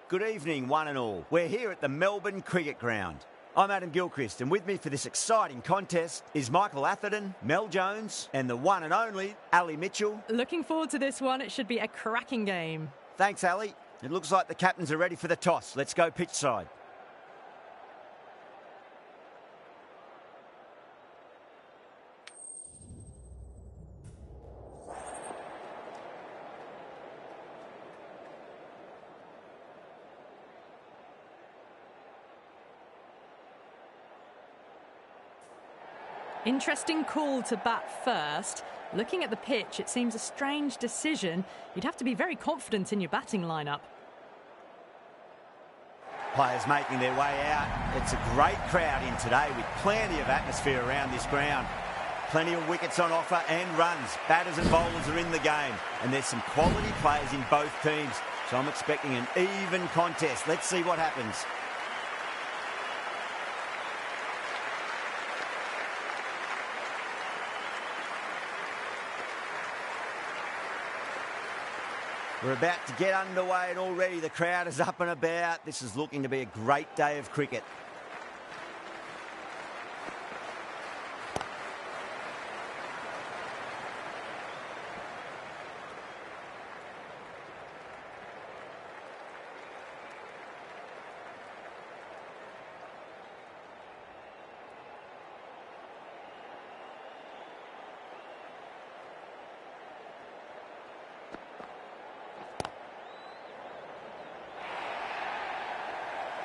Good evening, one and all. We're here at the Melbourne Cricket Ground. I'm Adam Gilchrist, and with me for this exciting contest is Michael Atherton, Mel Jones, and the one and only Ali Mitchell. Looking forward to this one. It should be a cracking game. Thanks, Ali. It looks like the captains are ready for the toss. Let's go pitch side. Interesting call to bat first. Looking at the pitch, it seems a strange decision. You'd have to be very confident in your batting lineup. Players making their way out. It's a great crowd in today with plenty of atmosphere around this ground. Plenty of wickets on offer and runs. Batters and bowlers are in the game. And there's some quality players in both teams. So I'm expecting an even contest. Let's see what happens. We're about to get underway and already the crowd is up and about. This is looking to be a great day of cricket.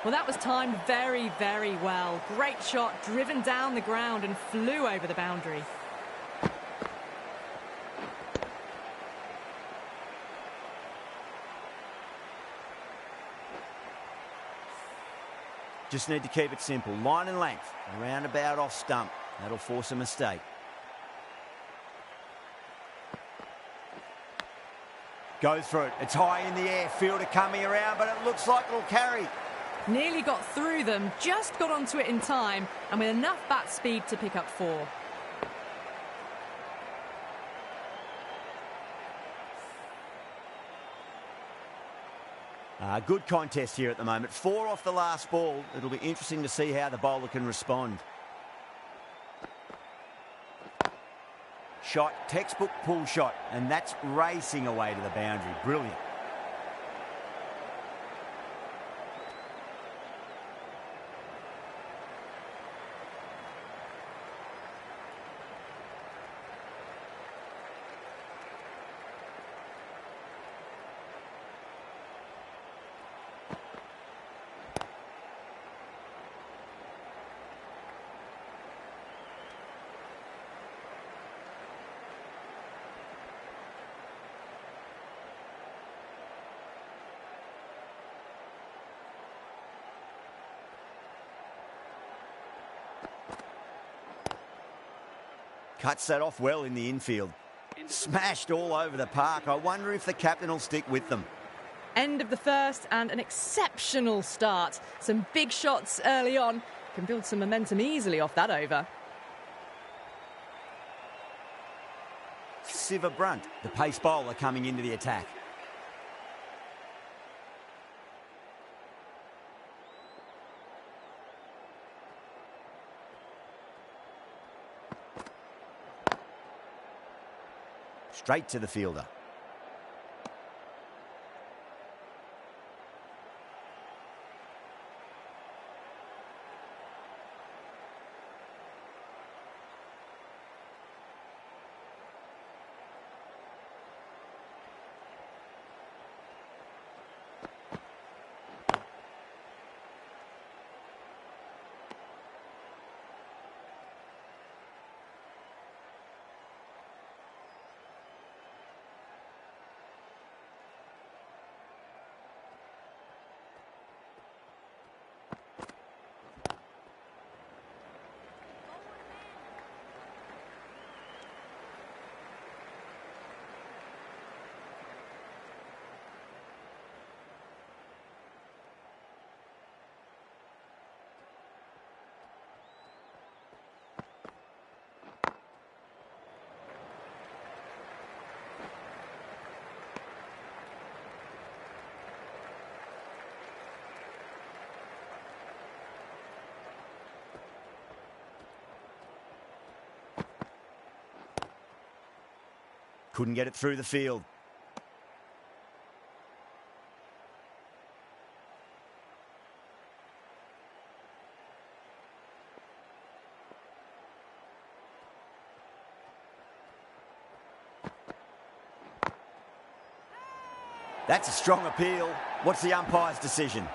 Well, that was timed very, very well. Great shot, driven down the ground and flew over the boundary. Just need to keep it simple. Line and length, around about off stump. That'll force a mistake. Goes for it. It's high in the air. Fielder coming around, but it looks like it'll carry. Nearly got through them, just got onto it in time, and with enough bat speed to pick up 4. Good contest here at the moment. 4 off the last ball. It'll be interesting to see how the bowler can respond. Shot, textbook pull shot, and that's racing away to the boundary. Brilliant. Cuts that off well in the infield. Smashed all over the park. I wonder if the captain will stick with them. End of the first and an exceptional start. Some big shots early on. Can build some momentum easily off that over. Siva Brunt, the pace bowler, coming into the attack. Straight to the fielder. Couldn't get it through the field. That's a strong appeal. What's the umpire's decision?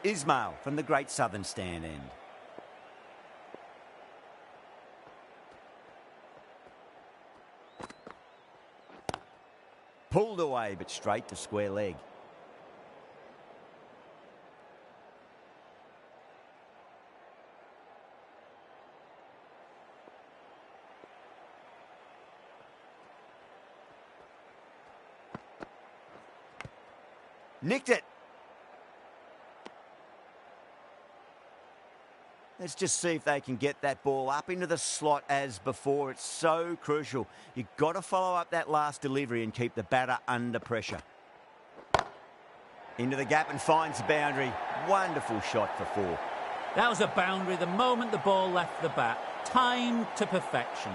Ismail from the Great Southern Stand end. Pulled away, but straight to square leg. Nicked it. Let's just see if they can get that ball up into the slot as before. It's so crucial. You've got to follow up that last delivery and keep the batter under pressure. Into the gap and finds the boundary. Wonderful shot for 4. That was a boundary the moment the ball left the bat. Timed to perfection.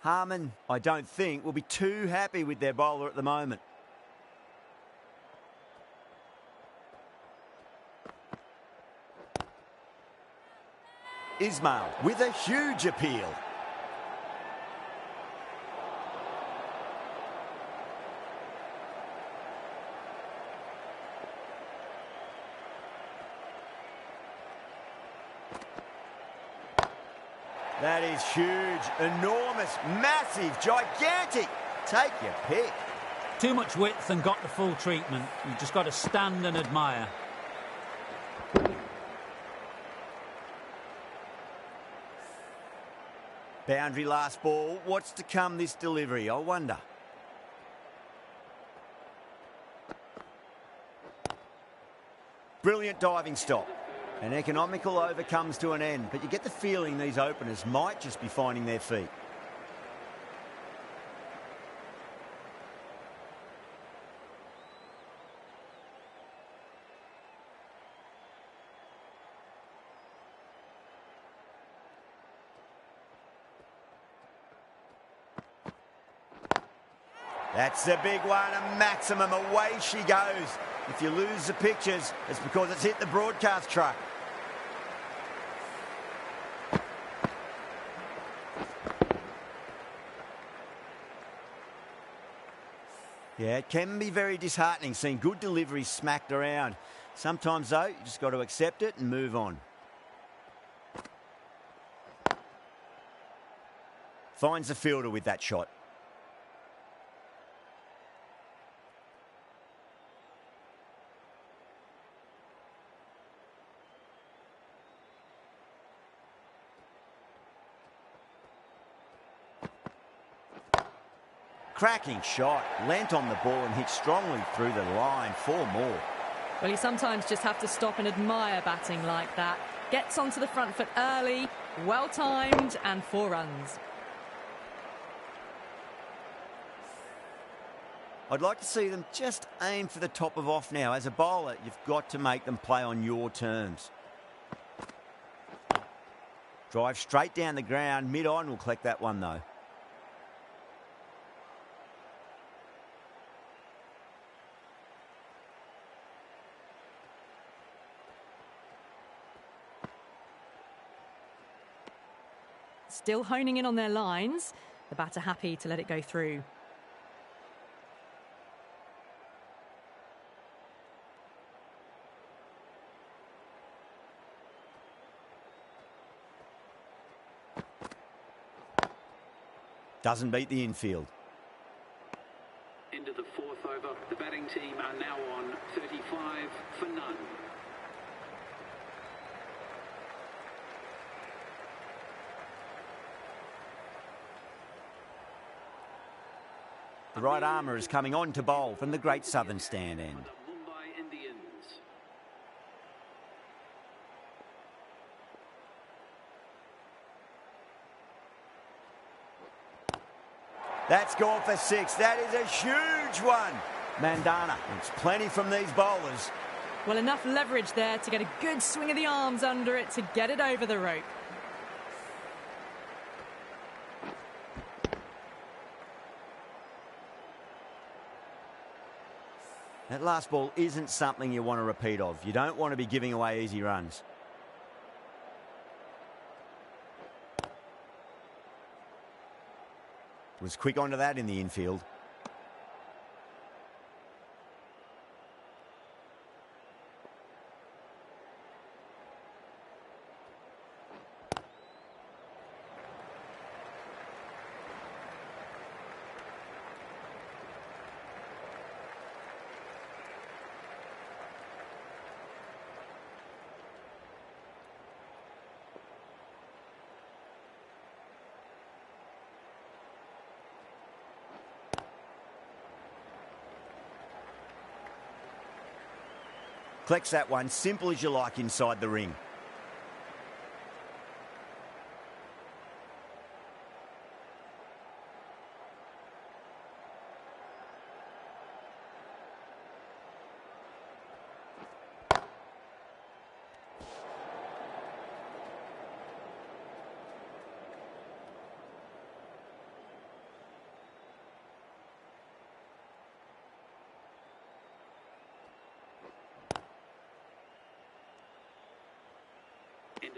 Harman, I don't think, will be too happy with their bowler at the moment. Ismail with a huge appeal. That is huge, enormous, massive, gigantic. Take your pick. Too much width and got the full treatment. You've just got to stand and admire. Boundary last ball. What's to come this delivery, I wonder. Brilliant diving stop. An economical over comes to an end, but you get the feeling these openers might just be finding their feet. That's a big one, a maximum. Away she goes. If you lose the pictures, it's because it's hit the broadcast truck. Yeah, it can be very disheartening seeing good deliveries smacked around. Sometimes, though, you just got to accept it and move on. Finds the fielder with that shot. Cracking shot, leant on the ball and hit strongly through the line. 4 more. Well, you sometimes just have to stop and admire batting like that. Gets onto the front foot early, well timed, and 4 runs. I'd like to see them just aim for the top of off now. As a bowler, you've got to make them play on your terms. Drive straight down the ground. Mid-on will collect that one, though. Still honing in on their lines. The batter happy to let it go through. Doesn't beat the infield. Into the 4th over. The batting team are now on 35 for none. The right armour is coming on to bowl from the Great Southern Stand end. Mumbai Indians. That's gone for 6. That is a huge one. Mandana wants plenty from these bowlers. Well, enough leverage there to get a good swing of the arms under it to get it over the rope. That last ball isn't something you want to repeat of. You don't want to be giving away easy runs. Was quick onto that in the infield. Collects that one, simple as you like, inside the ring.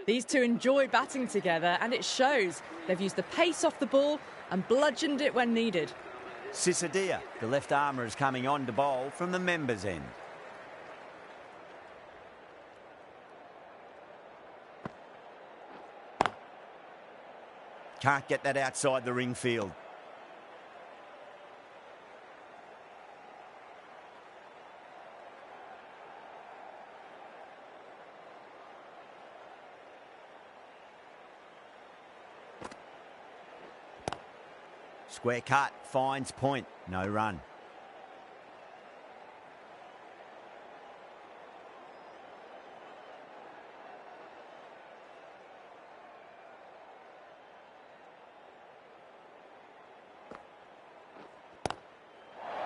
These two enjoy batting together, and it shows. They've used the pace off the ball and bludgeoned it when needed. Sisadia, the left armour, is coming on to bowl from the members' end. Can't get that outside the ring field. Square cut, finds point, no run.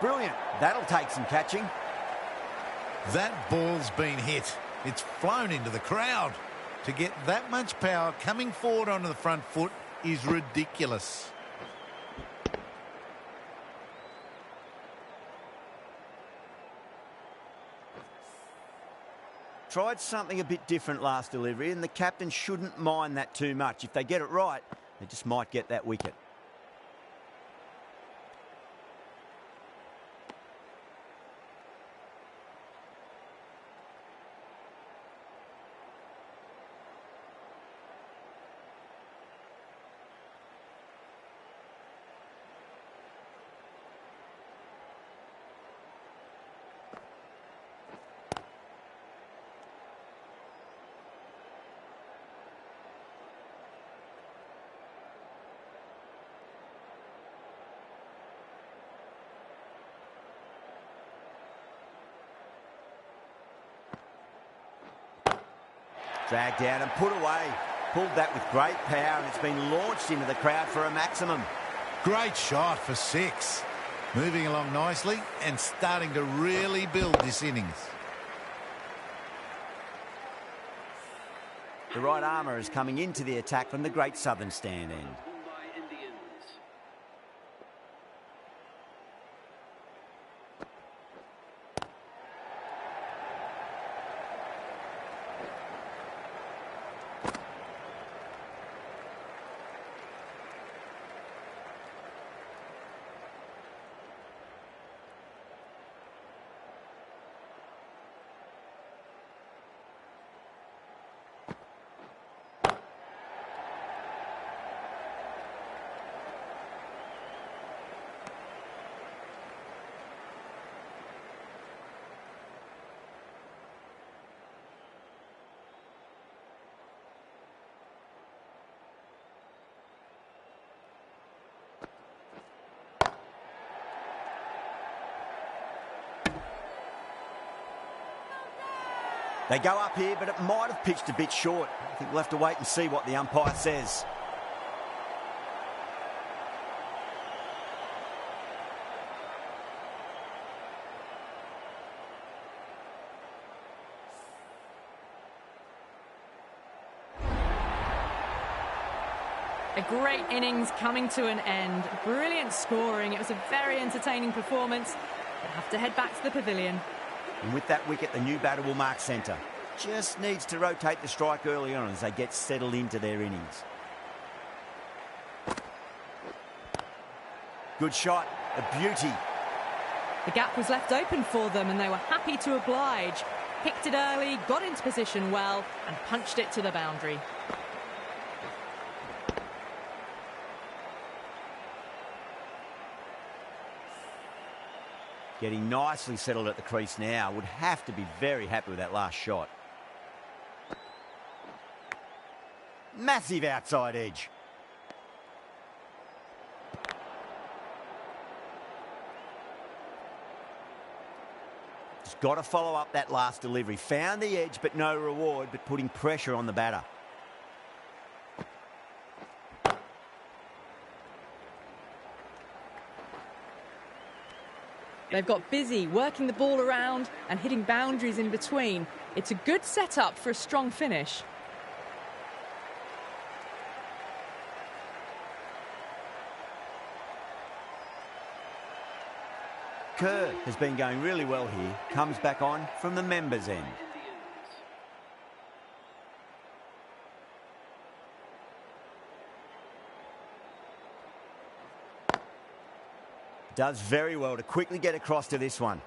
Brilliant, that'll take some catching. That ball's been hit. It's flown into the crowd. To get that much power coming forward onto the front foot is ridiculous. Tried something a bit different last delivery, and the captain shouldn't mind that too much. If they get it right, they just might get that wicket. Dragged down and put away. Pulled that with great power, and it's been launched into the crowd for a maximum. Great shot for 6. Moving along nicely and starting to really build this innings. The right armour is coming into the attack from the Great Southern Stand end. Mumbai Indians. They go up here, but it might have pitched a bit short. I think we'll have to wait and see what the umpire says. A great innings coming to an end. Brilliant scoring. It was a very entertaining performance. We'll have to head back to the pavilion. And with that wicket, the new batter will mark centre. Just needs to rotate the strike early on as they get settled into their innings. Good shot, a beauty. The gap was left open for them and they were happy to oblige. Picked it early, got into position well and punched it to the boundary. Getting nicely settled at the crease now. Would have to be very happy with that last shot. Massive outside edge. Just got to follow up that last delivery. Found the edge, but no reward, but putting pressure on the batter. They've got busy working the ball around and hitting boundaries in between. It's a good setup for a strong finish. Kerr has been going really well here. Comes back on from the members' end. Does very well to quickly get across to this one.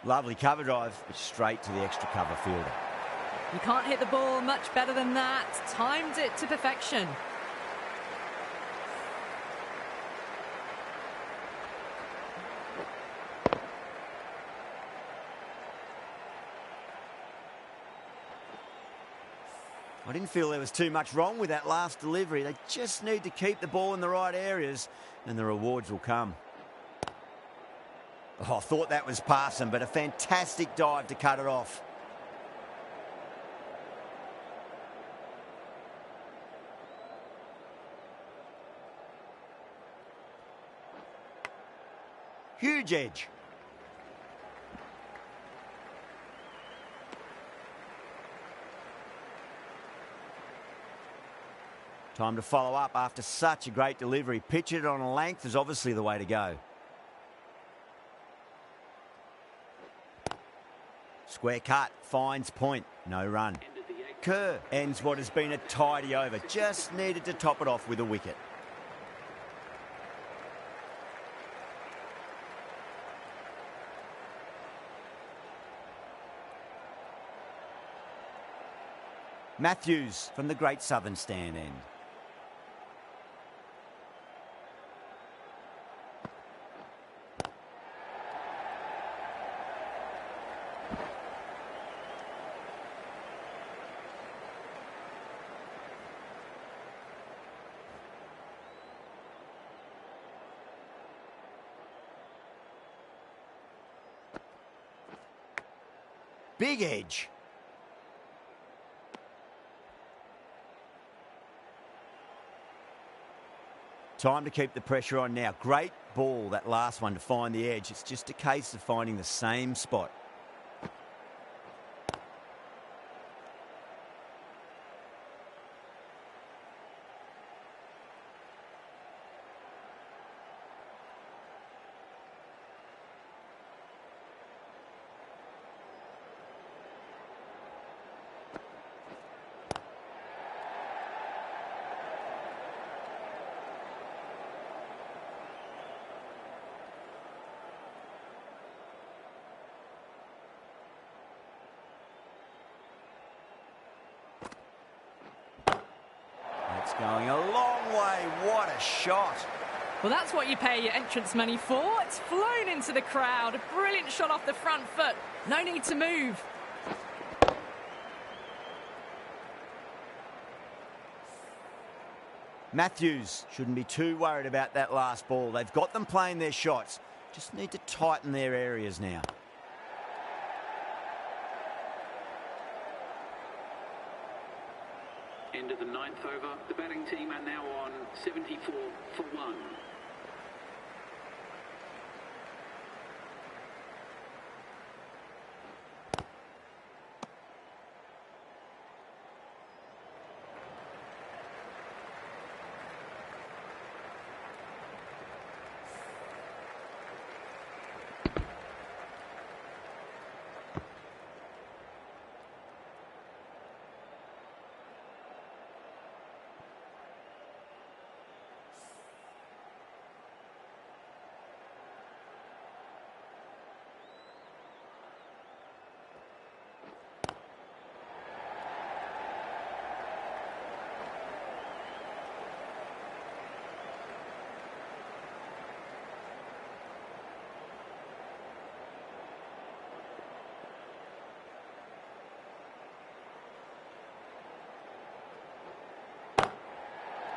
Lovely cover drive, but straight to the extra cover fielder. You can't hit the ball much better than that. Timed it to perfection. I didn't feel there was too much wrong with that last delivery. They just need to keep the ball in the right areas and the rewards will come. Oh, I thought that was passing, but a fantastic dive to cut it off. Huge edge. Time to follow up after such a great delivery. Pitch it on a length is obviously the way to go. Square cut, finds point, no run. Kerr ends what has been a tidy over. Just needed to top it off with a wicket. Matthews from the Great Southern Stand end. Big edge. Time to keep the pressure on now. Great ball, that last one, to find the edge. It's just a case of finding the same spot. It's going a long way. What a shot. Well, that's what you pay your entrance money for. It's flown into the crowd. A brilliant shot off the front foot. No need to move. Matthews shouldn't be too worried about that last ball. They've got them playing their shots. Just need to tighten their areas now. End of the 9th over. The batting team are now on 74 for 1.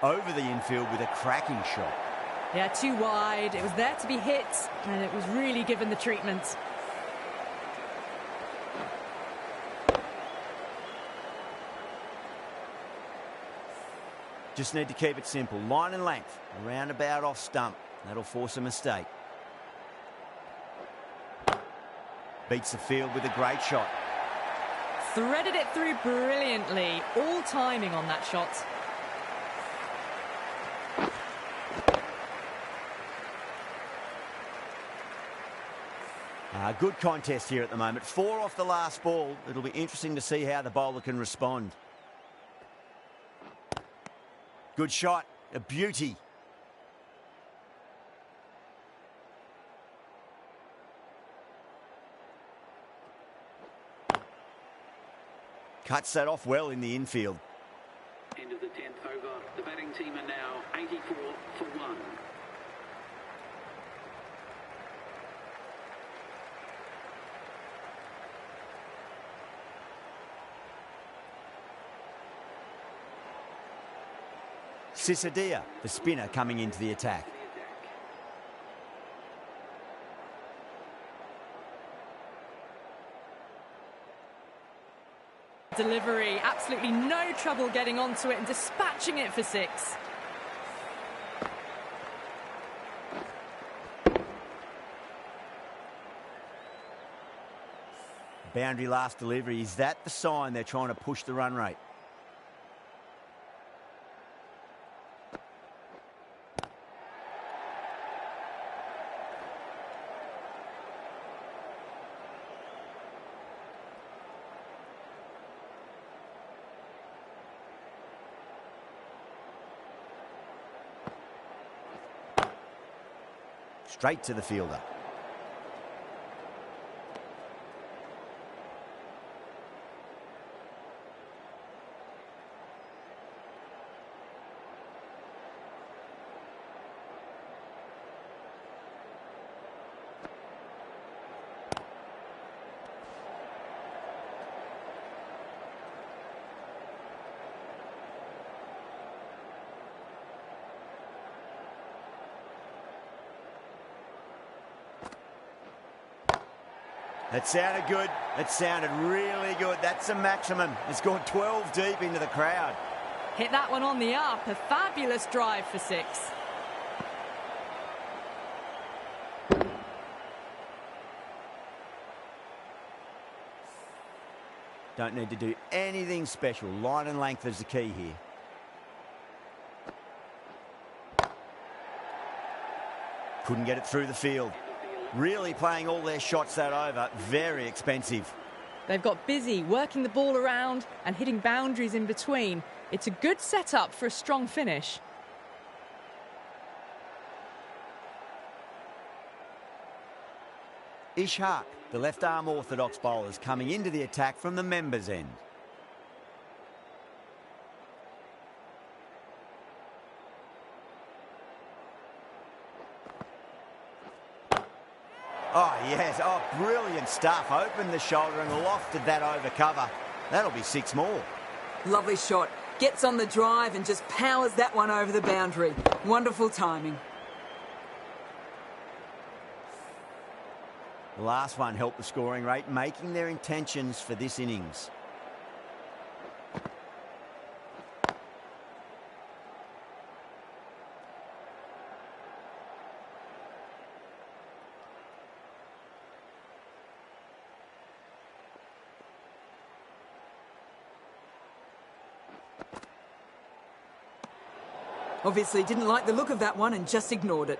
Over the infield with a cracking shot. Yeah, too wide. It was there to be hit, and it was really given the treatment. Just need to keep it simple. Line and length. A roundabout off stump. That'll force a mistake. Beats the field with a great shot. Threaded it through brilliantly. All timing on that shot. Good contest here at the moment. 4 off the last ball. It'll be interesting to see how the bowler can respond. Good shot. A beauty. Cuts that off well in the infield. End of the 10th over. The batting team are now 84 for 1. Sisadia, the spinner, coming into the attack. Delivery, absolutely no trouble getting onto it and dispatching it for 6. Boundary last delivery. Is that the sign they're trying to push the run rate? Straight to the fielder. That sounded good. It sounded really good. That's a maximum. It's gone 12 deep into the crowd. Hit that one on the up. A fabulous drive for 6. Don't need to do anything special. Line and length is the key here. Couldn't get it through the field. Really playing all their shots that over. Very expensive. They've got busy working the ball around and hitting boundaries in between. It's a good setup for a strong finish. Ishak, the left-arm orthodox bowler, is coming into the attack from the members' end. Oh, yes. Oh, brilliant stuff. Opened the shoulder and lofted that over cover. That'll be 6 more. Lovely shot. Gets on the drive and just powers that one over the boundary. Wonderful timing. The last one helped the scoring rate, making their intentions for this innings. Obviously didn't like the look of that one and just ignored it.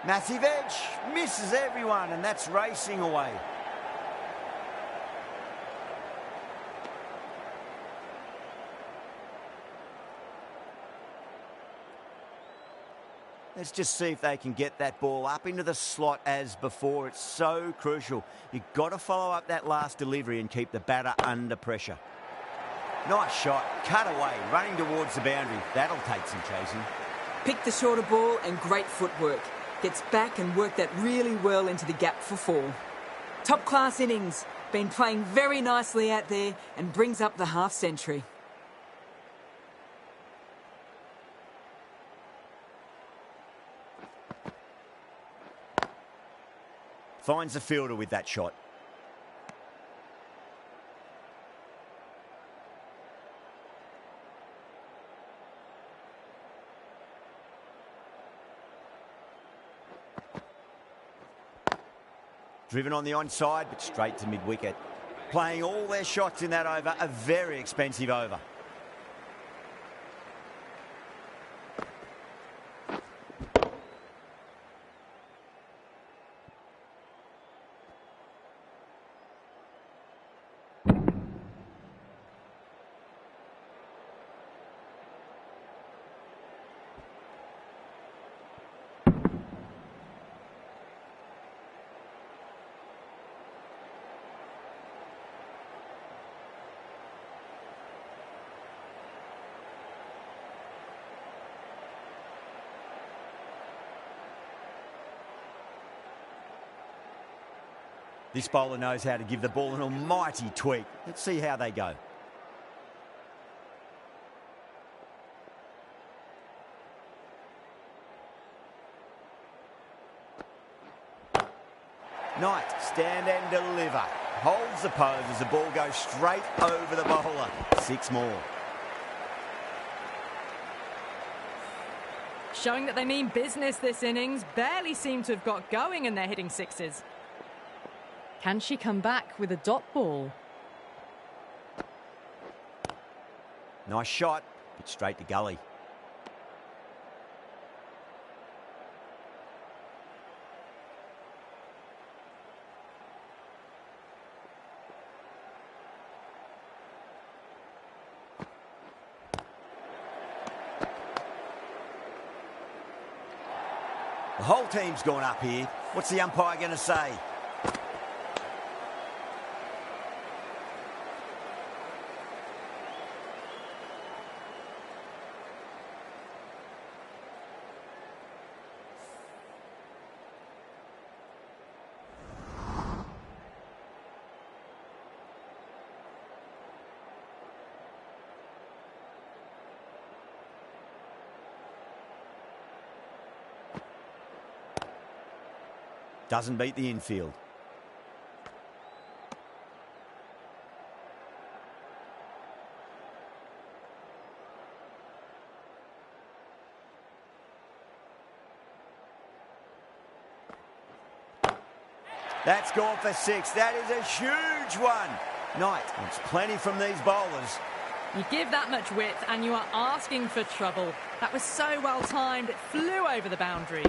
Massive edge, misses everyone, and that's racing away. Let's just see if they can get that ball up into the slot as before. It's so crucial. You've got to follow up that last delivery and keep the batter under pressure. Nice shot, cut away, running towards the boundary. That'll take some chasing. Picked the shorter ball and great footwork. Gets back and worked that really well into the gap for 4. Top class innings. Been playing very nicely out there and brings up the half century. Finds the fielder with that shot. Driven on the onside, but straight to mid-wicket. Playing all their shots in that over, a very expensive over. This bowler knows how to give the ball an almighty tweak. Let's see how they go. Knight, stand and deliver. Holds the pose as the ball goes straight over the bowler. 6 more. Showing that they mean business this innings. Barely seem to have got going and they're hitting 6s. Can she come back with a dot ball? Nice shot, but straight to gully. The whole team's gone up here. What's the umpire going to say? Doesn't beat the infield. That's gone for 6. That is a huge one. Knight wants plenty from these bowlers. You give that much width and you are asking for trouble. That was so well timed, it flew over the boundary.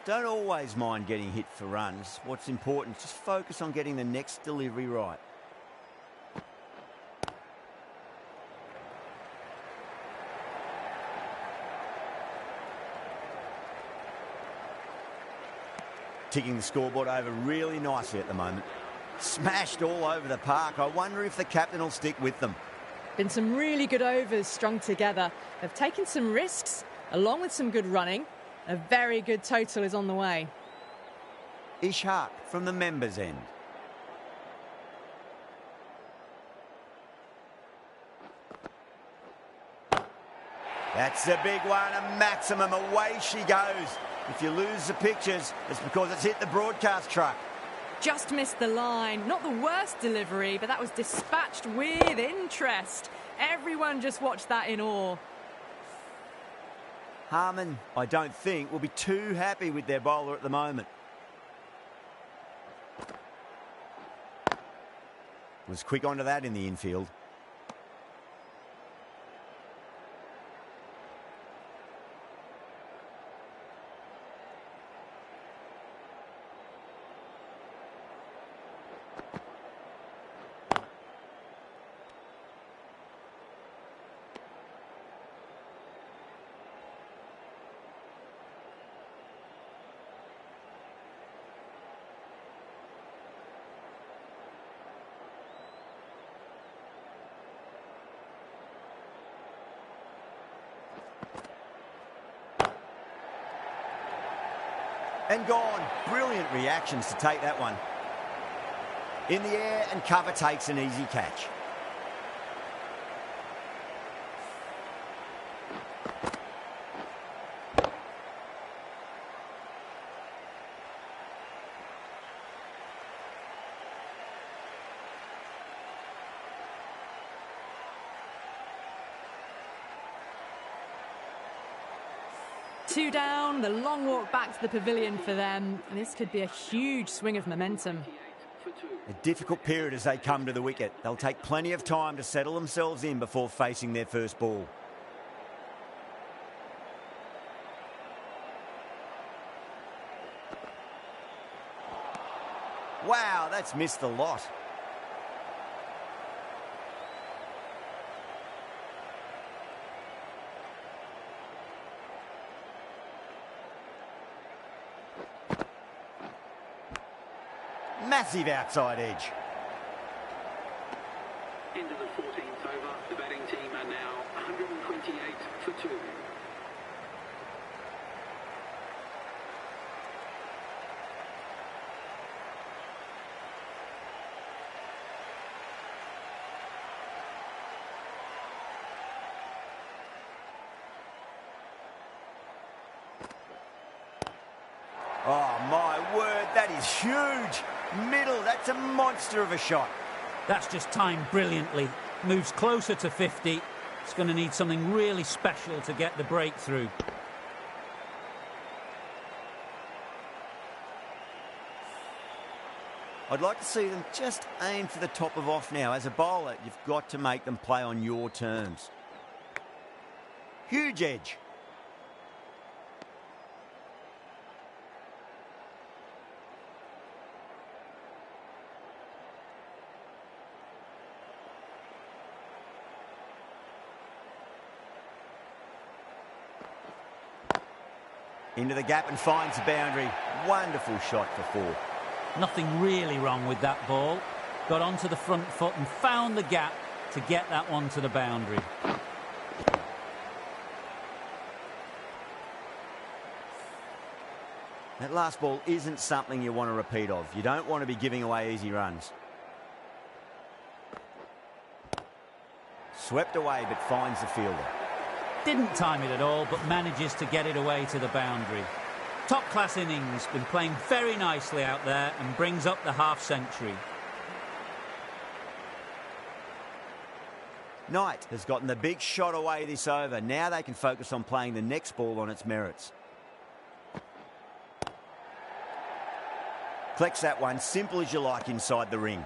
Don't always mind getting hit for runs. What's important is just focus on getting the next delivery right. ticking the scoreboard over really nicely at the moment. Smashed all over the park. I wonder if the captain will stick with them. Been some really good overs strung together. They've taken some risks, along with some good running. A very good total is on the way. Ishaq from the members' end. That's a big one, a maximum. Away she goes. If you lose the pictures, it's because it's hit the broadcast truck. Just missed the line. Not the worst delivery, but that was dispatched with interest. Everyone just watched that in awe. Harman, I don't think, will be too happy with their bowler at the moment. Was quick onto that in the infield. And gone. Brilliant reactions to take that one. In the air and cover takes an easy catch. Two down, the long walk back to the pavilion for them. And this could be a huge swing of momentum. A difficult period as they come to the wicket. They'll take plenty of time to settle themselves in before facing their first ball. Wow, that's missed the lot. Massive outside edge. Into the 14th over. The batting team are now 128 for 2. Oh, my word, that is huge. Middle, that's a monster of a shot. That's just timed brilliantly. Moves closer to 50. It's going to need something really special to get the breakthrough. I'd like to see them just aim for the top of off now. As a bowler, you've got to make them play on your terms. Huge edge. Into the gap and finds the boundary. Wonderful shot for 4. Nothing really wrong with that ball. Got onto the front foot and found the gap to get that one to the boundary. That last ball isn't something you want to repeat of. You don't want to be giving away easy runs. Swept away but finds the fielder. Didn't time it at all, but manages to get it away to the boundary. Top-class innings, been playing very nicely out there and brings up the half-century. Knight has gotten the big shot away this over. Now they can focus on playing the next ball on its merits. Collects that one, simple as you like, inside the ring.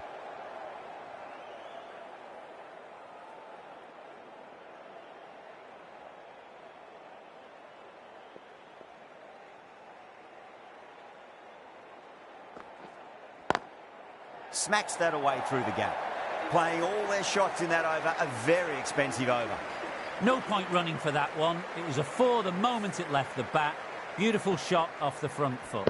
Smacks that away through the gap. Playing all their shots in that over, a very expensive over. No point running for that one. It was a 4 the moment it left the bat. Beautiful shot off the front foot.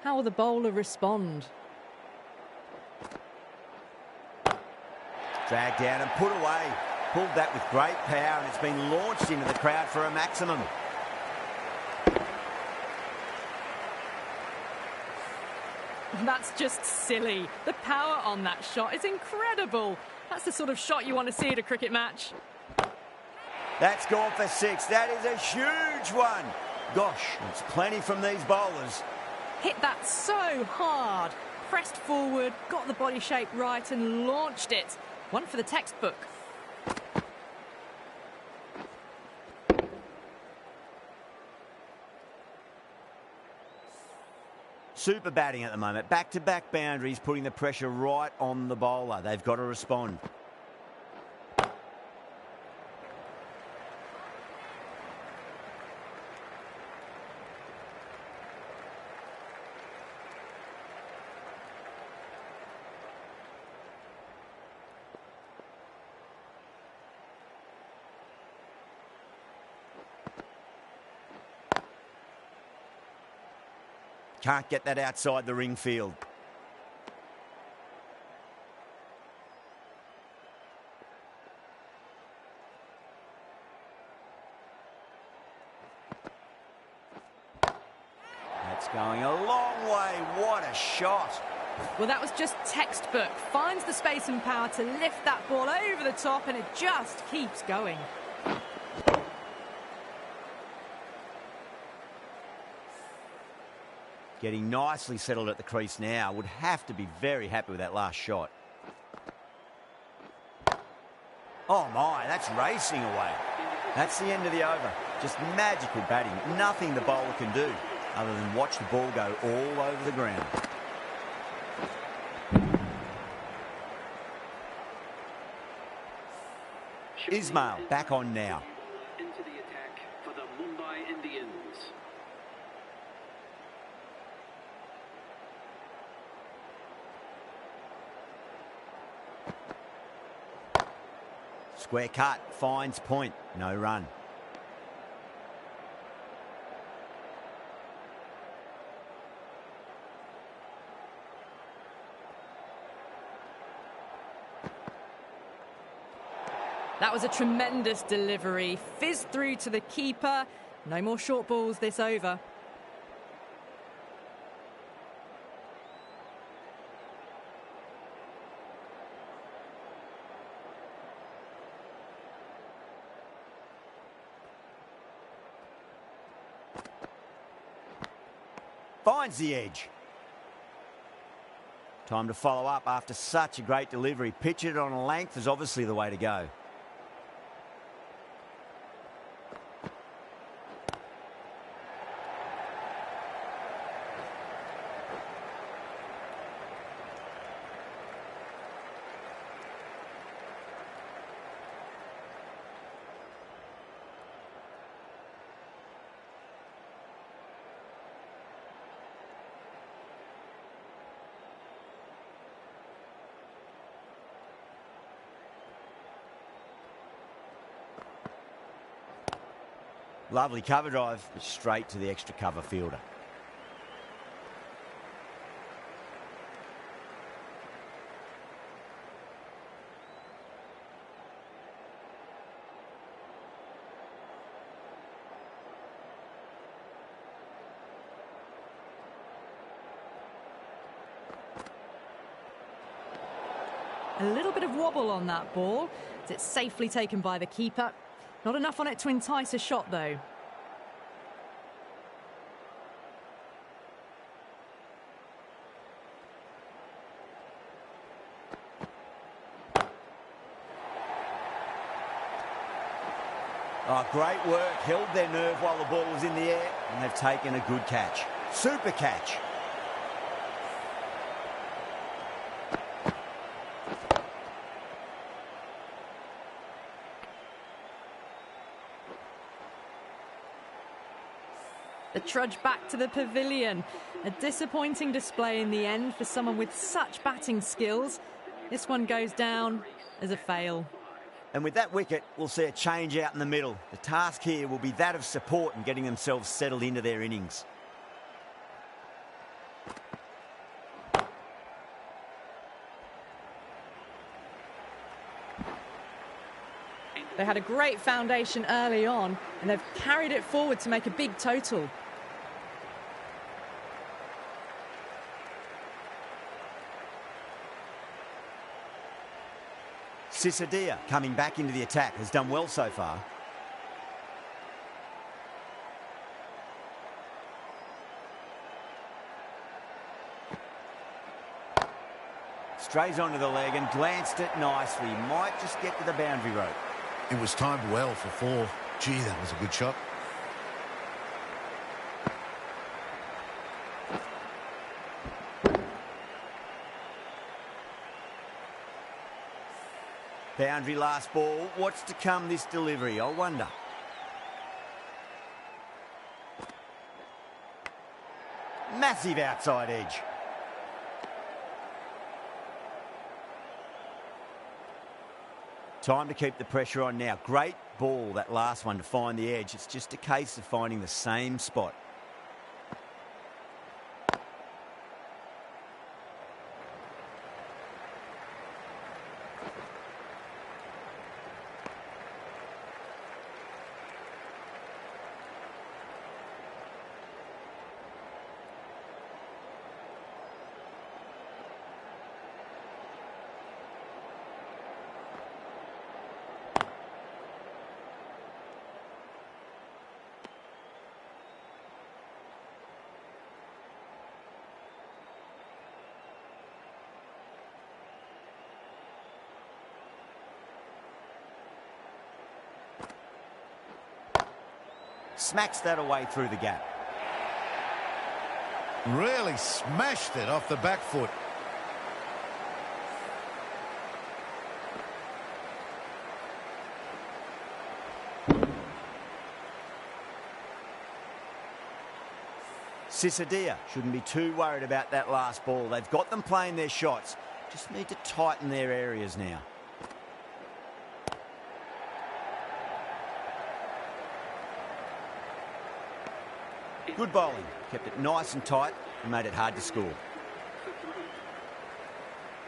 How will the bowler respond? Dragged down and put away. Pulled that with great power, and it's been launched into the crowd for a maximum. That's just silly. The power on that shot is incredible. That's the sort of shot you want to see at a cricket match. That's gone for 6. That is a huge one. Gosh, it's plenty from these bowlers. Hit that so hard. Pressed forward, got the body shape right and launched it. One for the textbook. Super batting at the moment. Back-to-back boundaries, putting the pressure right on the bowler. They've got to respond. Can't get that outside the ring field. That's going a long way. What a shot. Well, that was just textbook. Finds the space and power to lift that ball over the top, and it just keeps going. Getting nicely settled at the crease now. Would have to be very happy with that last shot. Oh my, that's racing away. That's the end of the over. Just magical batting. Nothing the bowler can do other than watch the ball go all over the ground. Ismail back on now. Into the attack for the Mumbai Indians. Square cut, finds point, no run. That was a tremendous delivery. Fizzed through to the keeper. No more short balls this over. Finds the edge. Time to follow up after such a great delivery. Pitch it on a length is obviously the way to go. Lovely cover drive, but straight to the extra cover fielder. A little bit of wobble on that ball. It's safely taken by the keeper. Not enough on it to entice a shot, though. Oh, great work. Held their nerve while the ball was in the air, and they've taken a good catch. Super catch. The trudge back to the pavilion. A disappointing display in the end for someone with such batting skills. This one goes down as a fail. And with that wicket, we'll see a change out in the middle. The task here will be that of support and getting themselves settled into their innings. They had a great foundation early on, and they've carried it forward to make a big total. Sisadia coming back into the attack has done well so far. Strays onto the leg and glanced it nicely. Might just get to the boundary rope. It was timed well for 4. Gee, that was a good shot. Boundary last ball. What's to come this delivery, I wonder. Massive outside edge. Time to keep the pressure on now. Great ball, that last one, to find the edge. It's just a case of finding the same spot. Smacks that away through the gap. Really smashed it off the back foot. Sisadia shouldn't be too worried about that last ball. They've got them playing their shots. Just need to tighten their areas now. Good bowling. Kept it nice and tight and made it hard to score.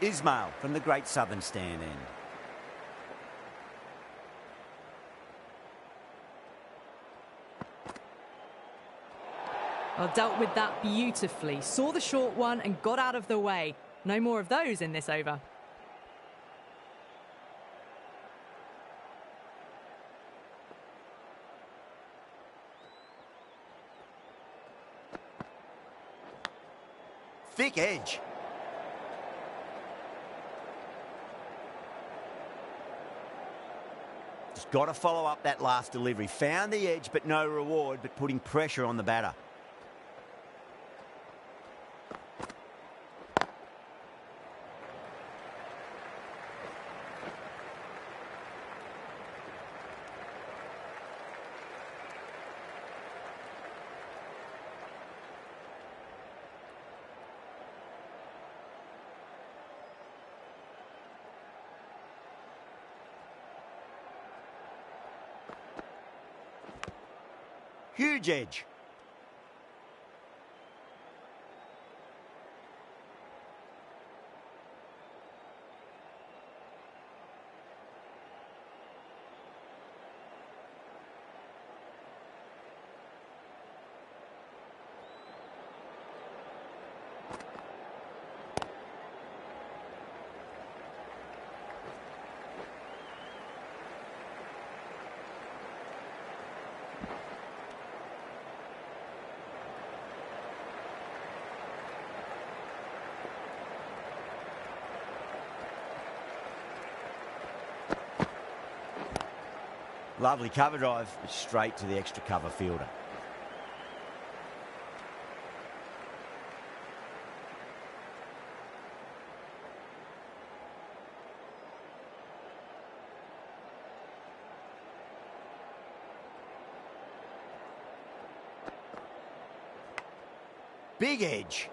Ismail from the Great Southern Stand end. Well, dealt with that beautifully. Saw the short one and got out of the way. No more of those in this over. Thick edge. Just got to follow up that last delivery. Found the edge, but no reward, but putting pressure on the batter. Huge edge. Lovely cover drive, straight to the extra cover fielder. Big edge.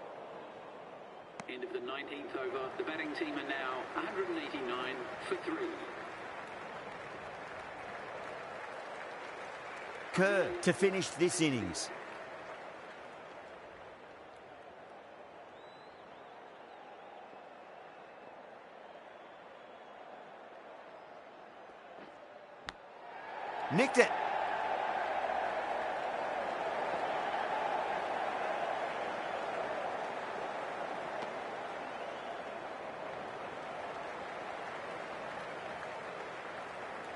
End of the 19th over. The batting team are now 189 for 3. Kerr to finish this innings. Nicked it.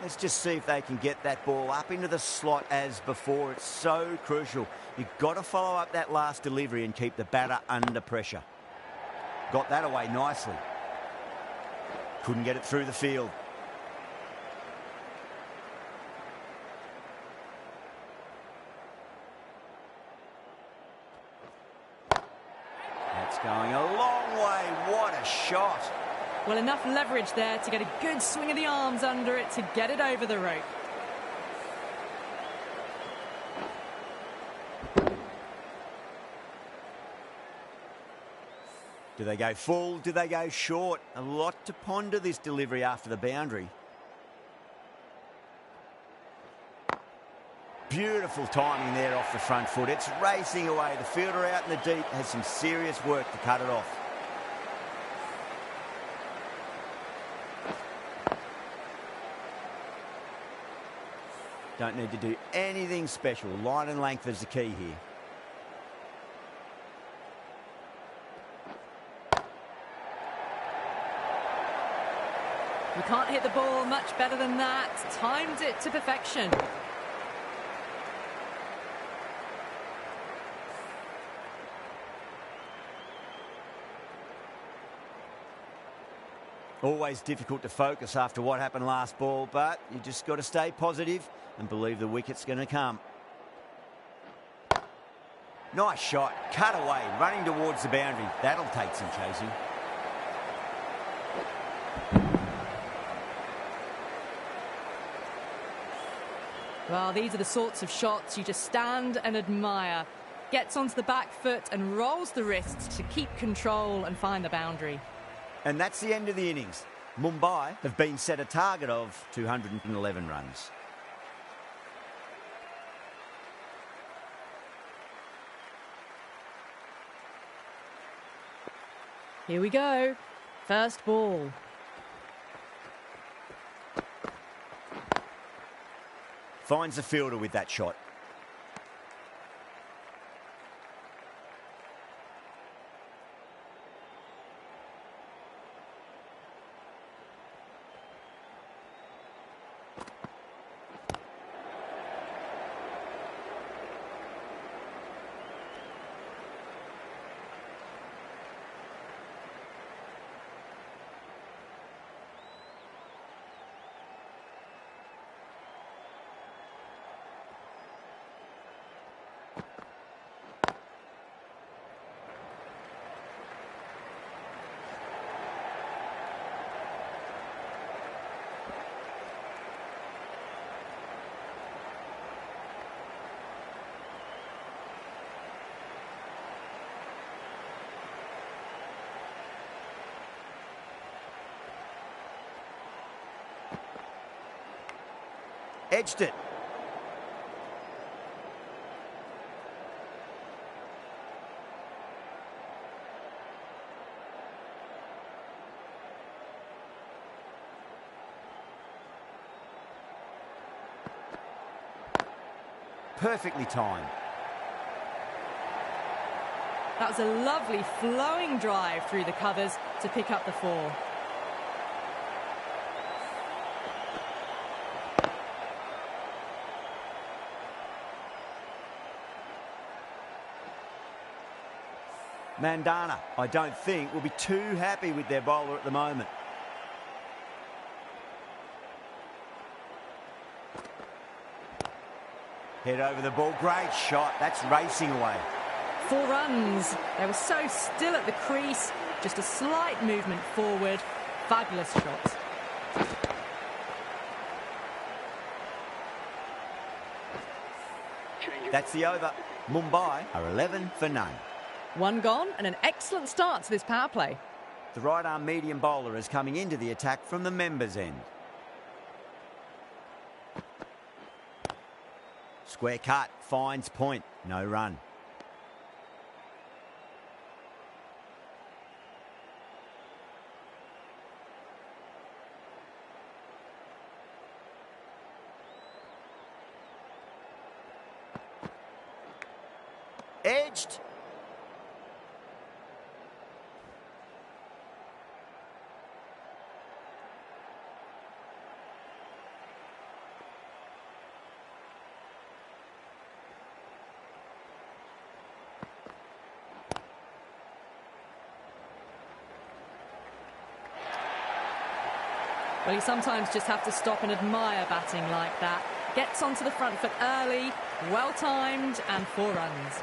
Let's just see if they can get that ball up into the slot as before. It's so crucial. You've got to follow up that last delivery and keep the batter under pressure. Got that away nicely. Couldn't get it through the field. That's going a long way. What a shot. Well, enough leverage there to get a good swing of the arms under it to get it over the rope. Do they go full? Do they go short? A lot to ponder this delivery after the boundary. Beautiful timing there off the front foot. It's racing away. The fielder out in the deep has some serious work to cut it off. Don't need to do anything special. Line and length is the key here. You can't hit the ball much better than that. Timed it to perfection. Always difficult to focus after what happened last ball, but you just got to stay positive and believe the wicket's going to come. Nice shot, cut away, running towards the boundary. That'll take some chasing. Well, these are the sorts of shots you just stand and admire. Gets onto the back foot and rolls the wrists to keep control and find the boundary. And that's the end of the innings. Mumbai have been set a target of 211 runs. Here we go. First ball. Finds the fielder with that shot. Edged it. Perfectly timed. That was a lovely flowing drive through the covers to pick up the 4. Mandana, I don't think, will be too happy with their bowler at the moment. Head over the ball. Great shot. That's racing away. 4 runs. They were so still at the crease. Just a slight movement forward. Fabulous shot. That's the over. Mumbai are 11 for none. 1 gone and an excellent start to this power play. The right-arm medium bowler is coming into the attack from the members' end. Square cut, finds point, no run. stretched. Well, you sometimes just have to stop and admire batting like that. Gets onto the front foot early, well-timed, and 4 runs.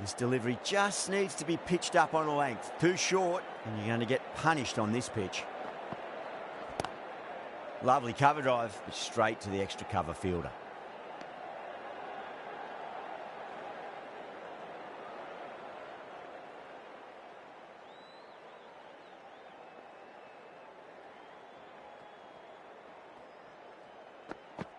This delivery just needs to be pitched up on a length. Too short, and you're going to get punished on this pitch. Lovely cover drive, but straight to the extra cover fielder.